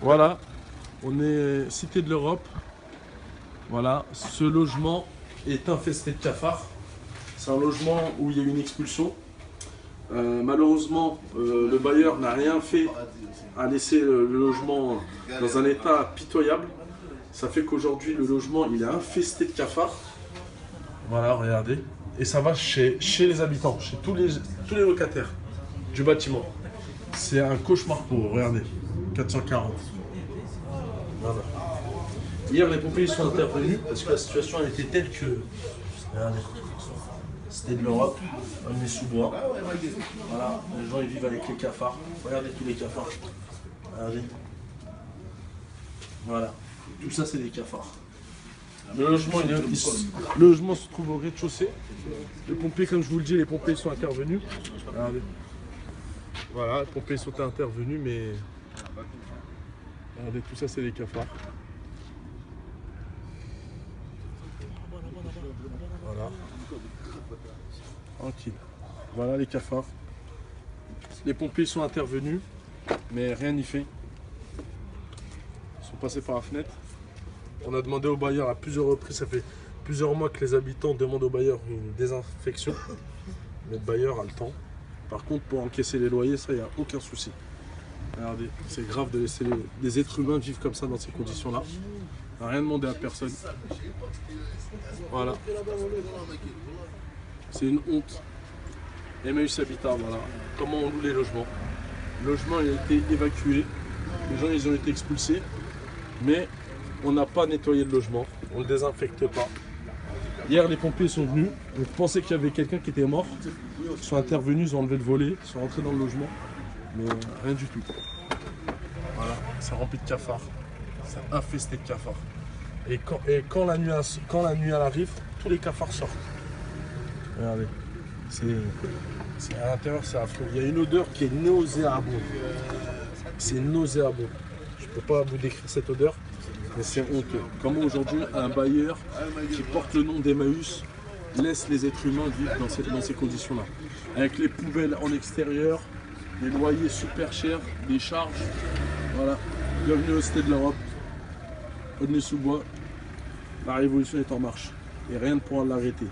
Voilà, on est cité de l'Europe. Voilà, ce logement est infesté de cafards. C'est un logement où il y a eu une expulsion. Malheureusement, le bailleur n'a rien fait à laisser le logement dans un état pitoyable. Ça fait qu'aujourd'hui, le logement il est infesté de cafards. Voilà, regardez. Et ça va chez les habitants, chez tous les locataires du bâtiment. C'est un cauchemar pour eux, regardez. 440. Voilà. Hier, les pompiers sont intervenus parce que la situation elle était telle que... Regardez. C'était de l'Europe, on est sous bois. Voilà, les gens ils vivent avec les cafards. Regardez tous les cafards. Regardez. Voilà. Tout ça, c'est des cafards. Le logement se trouve au rez-de-chaussée. Les pompiers, comme je vous le dis, les pompiers sont intervenus. Regardez. Voilà, les pompiers sont intervenus, mais... Regardez, tout ça, c'est des cafards. Voilà. Tranquille. Voilà les cafards. Les pompiers sont intervenus, mais rien n'y fait. Ils sont passés par la fenêtre. On a demandé au bailleur à plusieurs reprises, ça fait plusieurs mois que les habitants demandent au bailleur une désinfection. Mais le bailleur a le temps. Par contre, pour encaisser les loyers, ça, il n'y a aucun souci. Regardez, c'est grave de laisser des êtres humains vivre comme ça dans ces conditions-là. On n'a rien demandé à personne. Voilà. C'est une honte. Emmaüs Habitat, voilà. Comment on loue les logements. Le logement il a été évacué. Les gens ils ont été expulsés. Mais on n'a pas nettoyé le logement. On ne le désinfecte pas. Hier les pompiers sont venus. On pensait qu'il y avait quelqu'un qui était mort. Ils sont intervenus, ils ont enlevé le volet. Ils sont rentrés dans le logement. Mais rien du tout. Voilà, c'est rempli de cafards. C'est infesté de cafards. Et quand la nuit elle arrive, tous les cafards sortent. Regardez. À l'intérieur, c'est affreux. Il y a une odeur qui est nauséabonde. C'est nauséabond. Je ne peux pas vous décrire cette odeur, mais c'est honteux. Comment aujourd'hui un bailleur qui porte le nom d'Emmaüs laisse les êtres humains vivre dans ces conditions-là. Avec les poubelles en extérieur, les loyers super chers, les charges. Voilà. Bienvenue au Cité de l'Europe. Aulnay-sous-Bois. La révolution est en marche. Et rien ne pourra l'arrêter.